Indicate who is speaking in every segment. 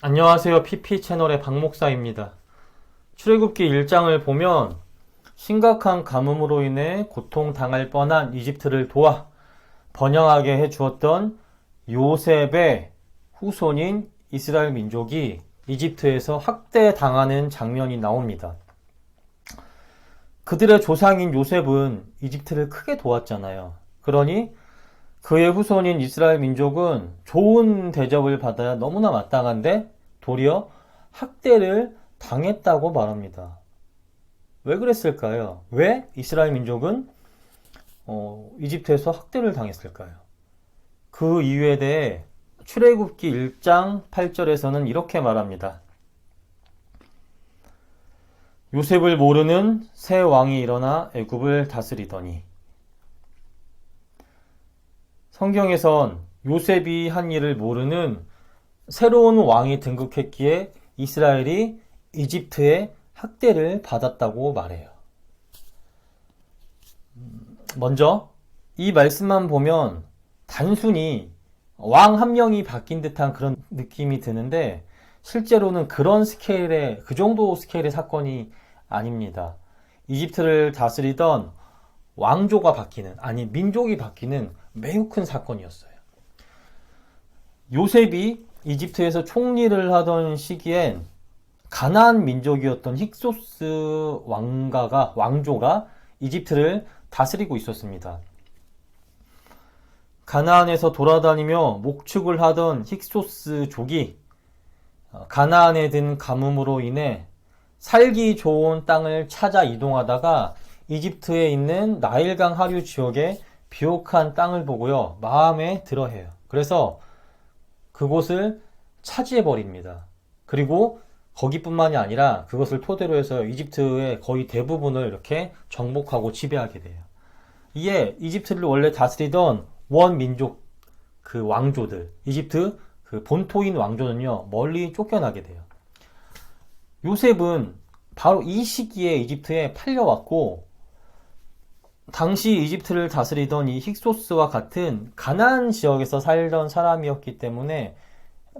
Speaker 1: 안녕하세요. PP 채널의 박 목사입니다. 출애굽기 1장을 보면 심각한 가뭄으로 인해 고통당할 뻔한 이집트를 도와 번영하게 해 주었던 요셉의 후손인 이스라엘 민족이 이집트에서 학대당하는 장면이 나옵니다. 그들의 조상인 요셉은 이집트를 크게 도왔잖아요. 그러니 그의 후손인 이스라엘 민족은 좋은 대접을 받아야 너무나 마땅한데 도리어 학대를 당했다고 말합니다. 왜 그랬을까요? 왜 이스라엘 민족은 이집트에서 학대를 당했을까요? 그 이유에 대해 출애굽기 1장 8절에서는 이렇게 말합니다. 요셉을 모르는 새 왕이 일어나 애굽을 다스리더니. 성경에선 요셉이 한 일을 모르는 새로운 왕이 등극했기에 이스라엘이 이집트의 학대를 받았다고 말해요. 먼저 이 말씀만 보면 단순히 왕 한 명이 바뀐 듯한 그런 느낌이 드는데 실제로는 그런 스케일의, 그 정도 스케일의 사건이 아닙니다. 이집트를 다스리던 왕조가 바뀌는, 아니 민족이 바뀌는 매우 큰 사건이었어요. 요셉이 이집트에서 총리를 하던 시기엔 가나안 민족이었던 힉소스 왕조가 이집트를 다스리고 있었습니다. 가나안에서 돌아다니며 목축을 하던 힉소스족이 가나안에 든 가뭄으로 인해 살기 좋은 땅을 찾아 이동하다가 이집트에 있는 나일강 하류 지역의 비옥한 땅을 보고요, 마음에 들어해요. 그래서 그곳을 차지해버립니다. 그리고 거기뿐만이 아니라 그것을 토대로 해서 이집트의 거의 대부분을 이렇게 정복하고 지배하게 돼요. 이에 이집트를 원래 다스리던 원민족 그 왕조들, 이집트 그 본토인 왕조는요, 멀리 쫓겨나게 돼요. 요셉은 바로 이 시기에 이집트에 팔려왔고, 당시 이집트를 다스리던 이 힉소스와 같은 가나안 지역에서 살던 사람이었기 때문에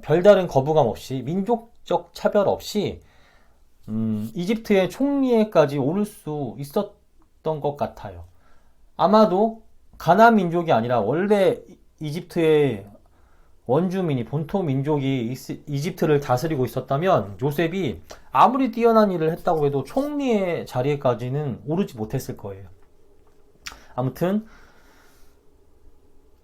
Speaker 1: 별다른 거부감 없이, 민족적 차별 없이 이집트의 총리에까지 오를 수 있었던 것 같아요. 아마도 가나안 민족이 아니라 원래 이집트의 원주민이, 본토 민족이 이집트를 다스리고 있었다면 요셉이 아무리 뛰어난 일을 했다고 해도 총리의 자리에까지는 오르지 못했을 거예요. 아무튼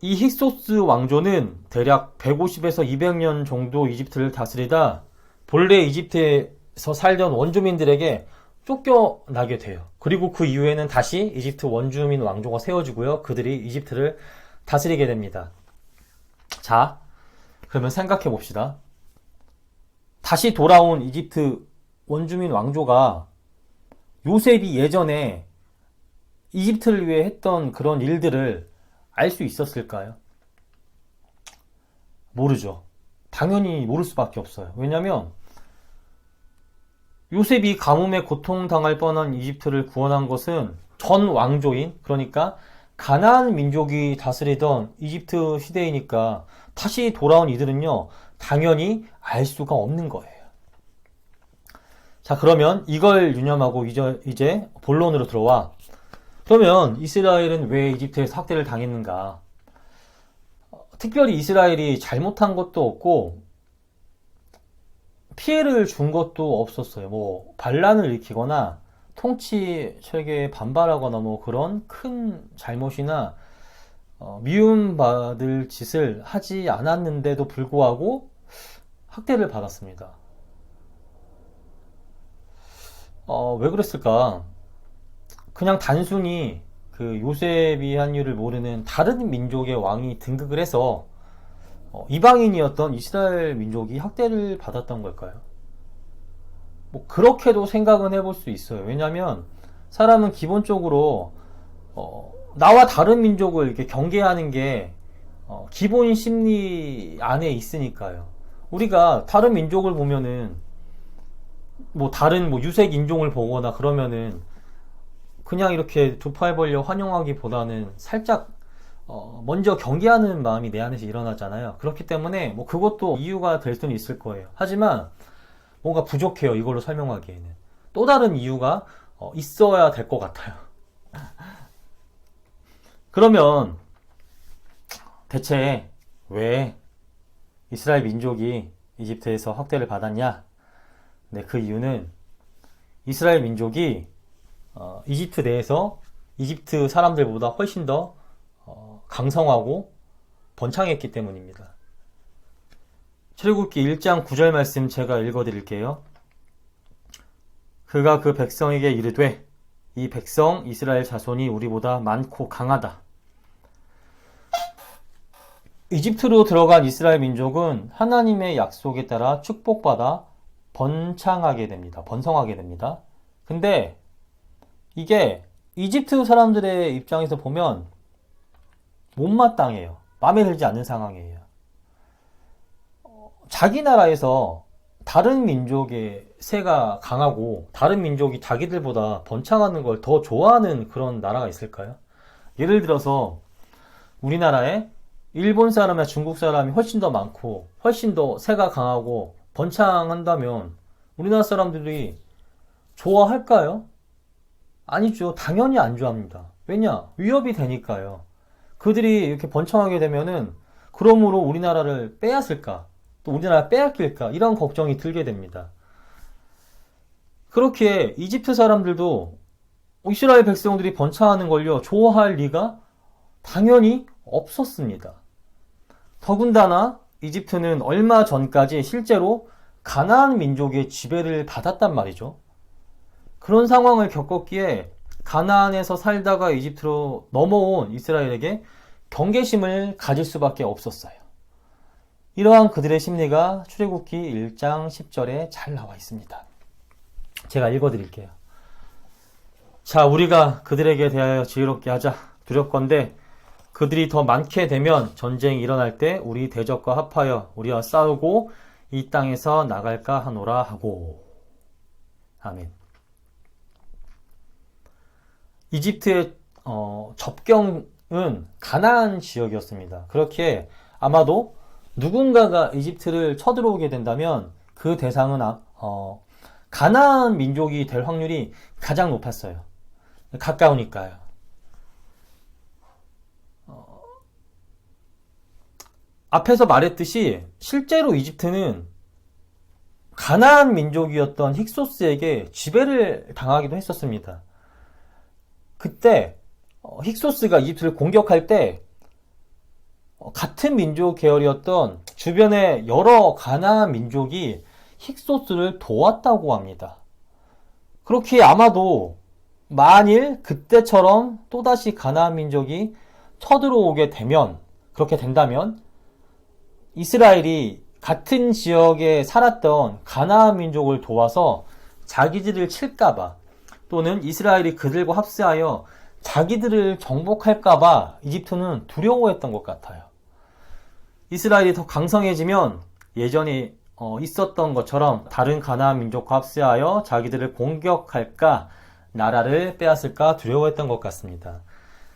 Speaker 1: 이 힉소스 왕조는 대략 150에서 200년 정도 이집트를 다스리다 본래 이집트에서 살던 원주민들에게 쫓겨나게 돼요. 그리고 그 이후에는 다시 이집트 원주민 왕조가 세워지고요, 그들이 이집트를 다스리게 됩니다. 자, 그러면 생각해 봅시다. 다시 돌아온 이집트 원주민 왕조가 요셉이 예전에 이집트를 위해 했던 그런 일들을 알 수 있었을까요? 모르죠. 당연히 모를 수밖에 없어요. 왜냐하면 요셉이 가뭄에 고통당할 뻔한 이집트를 구원한 것은 전 왕조인, 그러니까 가나안 민족이 다스리던 이집트 시대이니까 다시 돌아온 이들은요, 당연히 알 수가 없는 거예요. 자, 그러면 이걸 유념하고 이제 본론으로 들어와. 그러면 이스라엘은 왜 이집트에서 학대를 당했는가? 특별히 이스라엘이 잘못한 것도 없고 피해를 준 것도 없었어요. 뭐 반란을 일으키거나 통치 체계에 반발하거나 뭐 그런 큰 잘못이나 미움받을 짓을 하지 않았는데도 불구하고 학대를 받았습니다. 왜 그랬을까? 그냥 단순히 그 요셉이 한 일을 모르는 다른 민족의 왕이 등극을 해서 이방인이었던 이스라엘 민족이 학대를 받았던 걸까요? 뭐 그렇게도 생각은 해볼 수 있어요. 왜냐하면 사람은 기본적으로 나와 다른 민족을 이렇게 경계하는 게 기본 심리 안에 있으니까요. 우리가 다른 민족을 보면은 뭐 다른 뭐 유색 인종을 보거나 그러면은 그냥 이렇게 두 팔 벌려 환영하기보다는 살짝 먼저 경계하는 마음이 내 안에서 일어나잖아요. 그렇기 때문에 뭐 그것도 이유가 될 수는 있을 거예요. 하지만 뭔가 부족해요. 이걸로 설명하기에는. 또 다른 이유가 있어야 될 것 같아요. 그러면 대체 왜 이스라엘 민족이 이집트에서 학대를 받았냐? 네, 그 이유는 이스라엘 민족이 이집트 내에서 이집트 사람들보다 훨씬 더 강성하고 번창했기 때문입니다. 출애굽기 1장 9절 말씀 제가 읽어드릴게요. 그가 그 백성에게 이르되 이 백성 이스라엘 자손이 우리보다 많고 강하다. 이집트로 들어간 이스라엘 민족은 하나님의 약속에 따라 축복받아 번창하게 됩니다. 번성하게 됩니다. 근데 이게 이집트 사람들의 입장에서 보면 못마땅해요. 마음에 들지 않는 상황이에요. 자기 나라에서 다른 민족의 세가 강하고 다른 민족이 자기들보다 번창하는 걸 더 좋아하는 그런 나라가 있을까요? 예를 들어서 우리나라에 일본 사람이나 중국 사람이 훨씬 더 많고 훨씬 더 세가 강하고 번창한다면 우리나라 사람들이 좋아할까요? 아니죠. 당연히 안 좋아합니다. 왜냐? 위협이 되니까요. 그들이 이렇게 번창하게 되면은 그러므로 우리나라를 빼앗을까? 또 우리나라 빼앗길까? 이런 걱정이 들게 됩니다. 그렇기에 이집트 사람들도 이스라엘 백성들이 번창하는 걸요 좋아할 리가 당연히 없었습니다. 더군다나 이집트는 얼마 전까지 실제로 가나안 민족의 지배를 받았단 말이죠. 그런 상황을 겪었기에 가나안에서 살다가 이집트로 넘어온 이스라엘에게 경계심을 가질 수밖에 없었어요. 이러한 그들의 심리가 출애굽기 1장 10절에 잘 나와 있습니다. 제가 읽어드릴게요. 자, 우리가 그들에게 대하여 지혜롭게 하자. 두렵건대 그들이 더 많게 되면 전쟁이 일어날 때 우리 대적과 합하여 우리와 싸우고 이 땅에서 나갈까 하노라 하고. 아멘. 이집트의 접경은 가나안 지역이었습니다. 그렇기에 아마도 누군가가 이집트를 쳐들어오게 된다면 그 대상은 가나안 민족이 될 확률이 가장 높았어요. 가까우니까요. 앞에서 말했듯이 실제로 이집트는 가나안 민족이었던 힉소스에게 지배를 당하기도 했었습니다. 그때 힉소스가 이집트를 공격할 때 같은 민족 계열이었던 주변의 여러 가나안 민족이 힉소스를 도왔다고 합니다. 그렇기에 아마도 만일 그때처럼 또다시 가나안 민족이 쳐들어오게 되면, 그렇게 된다면 이스라엘이 같은 지역에 살았던 가나안 민족을 도와서 자기들을 칠까봐, 또는 이스라엘이 그들과 합세하여 자기들을 정복할까봐 이집트는 두려워했던 것 같아요. 이스라엘이 더 강성해지면 예전에 있었던 것처럼 다른 가나안 민족과 합세하여 자기들을 공격할까, 나라를 빼앗을까 두려워했던 것 같습니다.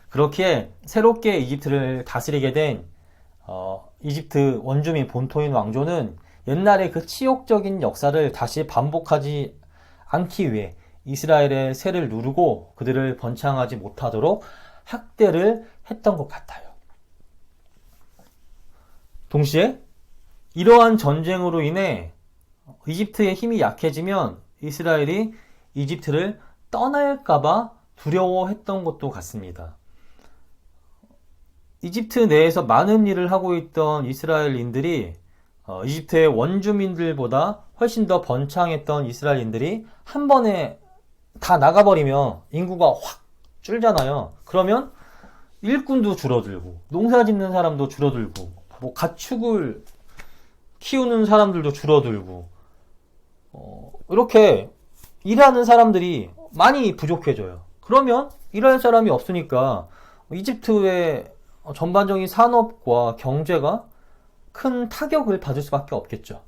Speaker 1: 그렇기에 새롭게 이집트를 다스리게 된 이집트 원주민 본토인 왕조는 옛날의 그 치욕적인 역사를 다시 반복하지 않기 위해 이스라엘의 세를 누르고 그들을 번창하지 못하도록 학대를 했던 것 같아요. 동시에 이러한 전쟁으로 인해 이집트의 힘이 약해지면 이스라엘이 이집트를 떠날까봐 두려워했던 것도 같습니다. 이집트 내에서 많은 일을 하고 있던 이스라엘인들이 이집트의 원주민들보다 훨씬 더 번창했던 이스라엘인들이 한 번에 다 나가버리면 인구가 확 줄잖아요. 그러면 일꾼도 줄어들고 농사 짓는 사람도 줄어들고 뭐 가축을 키우는 사람들도 줄어들고 이렇게 일하는 사람들이 많이 부족해져요. 그러면 일할 사람이 없으니까 이집트의 전반적인 산업과 경제가 큰 타격을 받을 수밖에 없겠죠.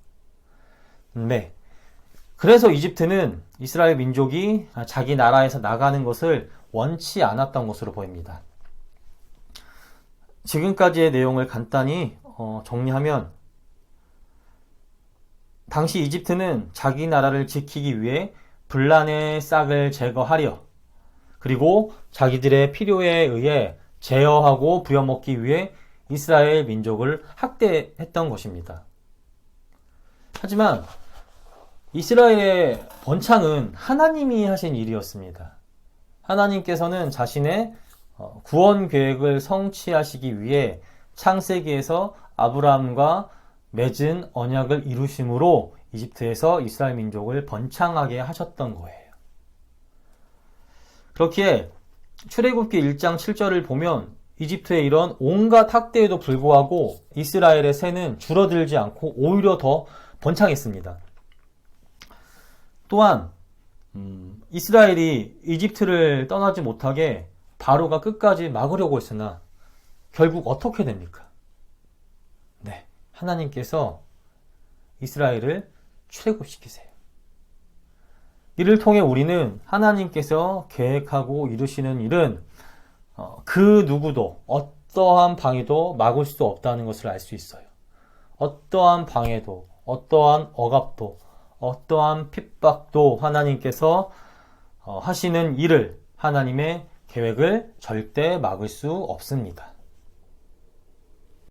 Speaker 1: 네. 그래서 이집트는 이스라엘 민족이 자기 나라에서 나가는 것을 원치 않았던 것으로 보입니다. 지금까지의 내용을 간단히 정리하면, 당시 이집트는 자기 나라를 지키기 위해 분란의 싹을 제거하려, 그리고 자기들의 필요에 의해 제어하고 부려먹기 위해 이스라엘 민족을 학대했던 것입니다. 하지만 이스라엘의 번창은 하나님이 하신 일이었습니다. 하나님께서는 자신의 구원 계획을 성취하시기 위해 창세기에서 아브라함과 맺은 언약을 이루심으로 이집트에서 이스라엘 민족을 번창하게 하셨던 거예요. 그렇기에 출애굽기 1장 7절을 보면 이집트의 이런 온갖 학대에도 불구하고 이스라엘의 세는 줄어들지 않고 오히려 더 번창했습니다. 또한 이스라엘이 이집트를 떠나지 못하게 바로가 끝까지 막으려고 했으나 결국 어떻게 됩니까? 네, 하나님께서 이스라엘을 출애굽시키세요. 이를 통해 우리는 하나님께서 계획하고 이루시는 일은 그 누구도 어떠한 방해도 막을 수 없다는 것을 알 수 있어요. 어떠한 방해도, 어떠한 억압도, 어떠한 핍박도 하나님께서 하시는 일을, 하나님의 계획을 절대 막을 수 없습니다.